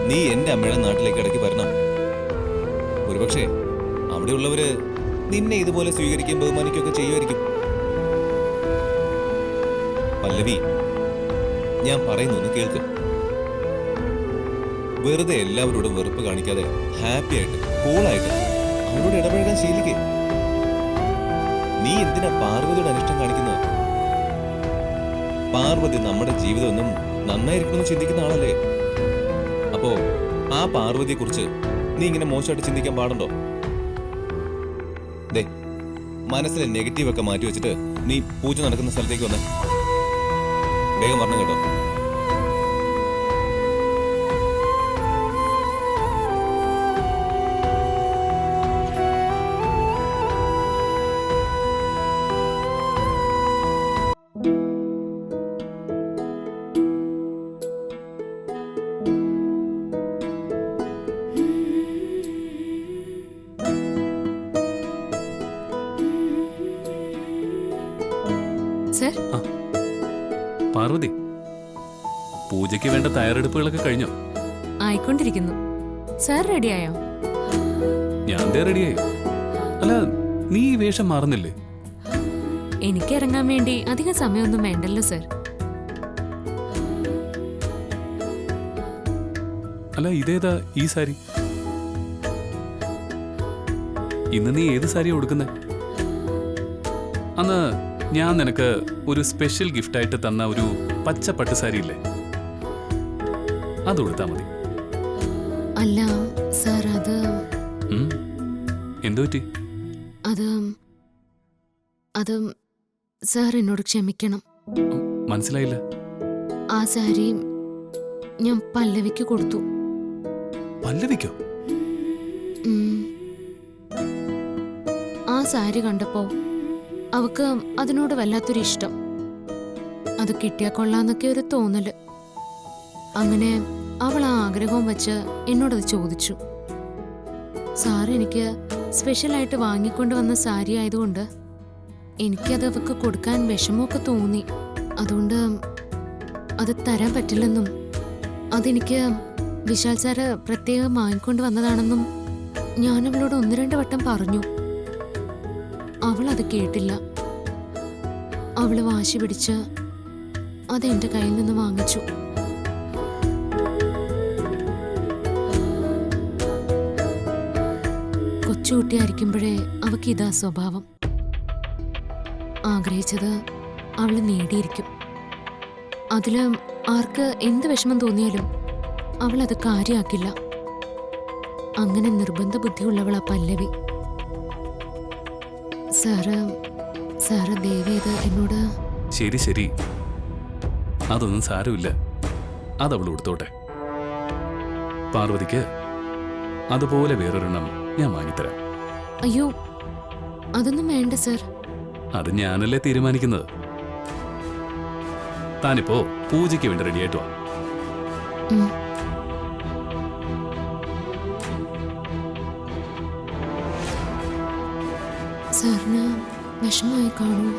നീ എന്റെ അമ്മയുടെ നാട്ടിലേക്ക് ഇടയ്ക്ക് വരണം. ഒരുപക്ഷെ അവിടെയുള്ളവര് നിന്നെ ഇതുപോലെ സ്വീകരിക്കുകയും ബഹുമാനിക്കുകയൊക്കെ ചെയ്യുമായിരിക്കും. പല്ലവി, ഞാൻ പറയുന്നൊന്ന് കേൾക്ക്. വെറുതെ എല്ലാവരോടും വെറുപ്പ് കാണിക്കാതെ ഹാപ്പി ആയിട്ട് കൂളായിട്ട് അവരോട് ഇടപഴകാൻ ശീലിക്കേ. നീ എന്തിനാ പാർവതിയുടെ അനിഷ്ടം കാണിക്കുന്നത്? പാർവതി നമ്മുടെ ജീവിതമൊന്നും നന്നായിരിക്കണമെന്ന് ചിന്തിക്കുന്ന ആളല്ലേ. അപ്പോ ആ പാർവതിയെ കുറിച്ച് നീ ഇങ്ങനെ മോശമായിട്ട് ചിന്തിക്കാൻ പാടുണ്ടോ? ദേ, മനസ്സിലെ നെഗറ്റീവ് ഒക്കെ മാറ്റി വെച്ചിട്ട് നീ പൂജ നടക്കുന്ന സ്ഥലത്തേക്ക് വന്നേ. വേഗം പറഞ്ഞു കേട്ടോ. പാർവതി, പൂജയ്ക്ക് വേണ്ട തയ്യാറെടുപ്പുകളൊക്കെ കഴിഞ്ഞോ? ആയിക്കൊണ്ടിരിക്കുന്നു. സാർ റെഡിയായോ? ഞാൻ റെഡിയായി. അല്ല, നീ ഈ വേഷം മാറുന്നില്ലേ? എനിക്ക് ഇറങ്ങാൻ വേണ്ടി അധികം സമയമൊന്നും വേണ്ടല്ലോ സർ. അല്ല, ഇതേതാ ഈ സാരി? ഇന്ന് നീ ഏത് സാരിയാ ഉടുക്കുന്നേ? അന്ന് ഞാൻ നിനക്ക് ഒരു സ്പെഷ്യൽ ഗിഫ്റ്റായിട്ട് തന്ന ഒരു പച്ച പട്ട് സാരി ഇല്ലേ, അത് ഉടുത്താ മതി. അല്ല സർ, അത് എന്തു പറ്റി? അത് സാർ എന്നോട് ക്ഷമിക്കണം. മനസ്സിലായില്ല. ആ സാരി ഞാൻ പല്ലവിക്ക് കൊടുത്തു. പല്ലവിക്കോ? ആ സാരി കണ്ടപ്പോ അവക്ക് അതിനോട് വല്ലാത്തൊരു ഇഷ്ടം. അത് കിട്ടിയാ കൊള്ളാന്നൊക്കെ ഒരു തോന്നല്. അങ്ങനെ അവൾ ആ ആഗ്രഹവും വെച്ച് എന്നോടത് ചോദിച്ചു. സാർ എനിക്ക് സ്പെഷ്യലായിട്ട് വാങ്ങിക്കൊണ്ട് വന്ന സാരി ആയതുകൊണ്ട് എനിക്കത് അവക്ക് കൊടുക്കാൻ വിഷമമൊക്കെ തോന്നി. അതുകൊണ്ട് അത് തരാൻ പറ്റില്ലെന്നും അതെനിക്ക് വിശാൽ സാറ് പ്രത്യേകം വാങ്ങിക്കൊണ്ട് വന്നതാണെന്നും ഞാൻ അവളോട് 1-2 വട്ടം പറഞ്ഞു. അവൾ അത് കേട്ടില്ല. അവള് വാശി പിടിച്ച് അതെന്റെ കയ്യിൽ നിന്ന് വാങ്ങിച്ചു. കൊച്ചുകുട്ടിയായിരിക്കുമ്പോഴേ അവക്ക് ഇതാ സ്വഭാവം. ആഗ്രഹിച്ചത് അവള് നേടിയിരിക്കും. അതില് ആർക്ക് എന്ത് വിഷമം തോന്നിയാലും അവളത് കാര്യമാക്കില്ല. അങ്ങനെ നിർബന്ധ ബുദ്ധിയുള്ളവളാ പല്ലവി. സാറ് ദേവിയത് എന്നോട്. ശരി ശരി, അതൊന്നും സാരമില്ല. അതവൾ കൊടുത്തോട്ടെ. പാർവതിക്ക് അതുപോലെ വേറൊരെണ്ണം ഞാൻ വാങ്ങിത്തരാം. അയ്യോ, അതൊന്നും വേണ്ട സർ. അത് ഞാനല്ലേ തീരുമാനിക്കുന്നത്. താനിപ്പോ പൂജയ്ക്ക് വേണ്ടി റെഡിയായിട്ട് വാ. സാറിന് വിഷമമായി കാണൂ.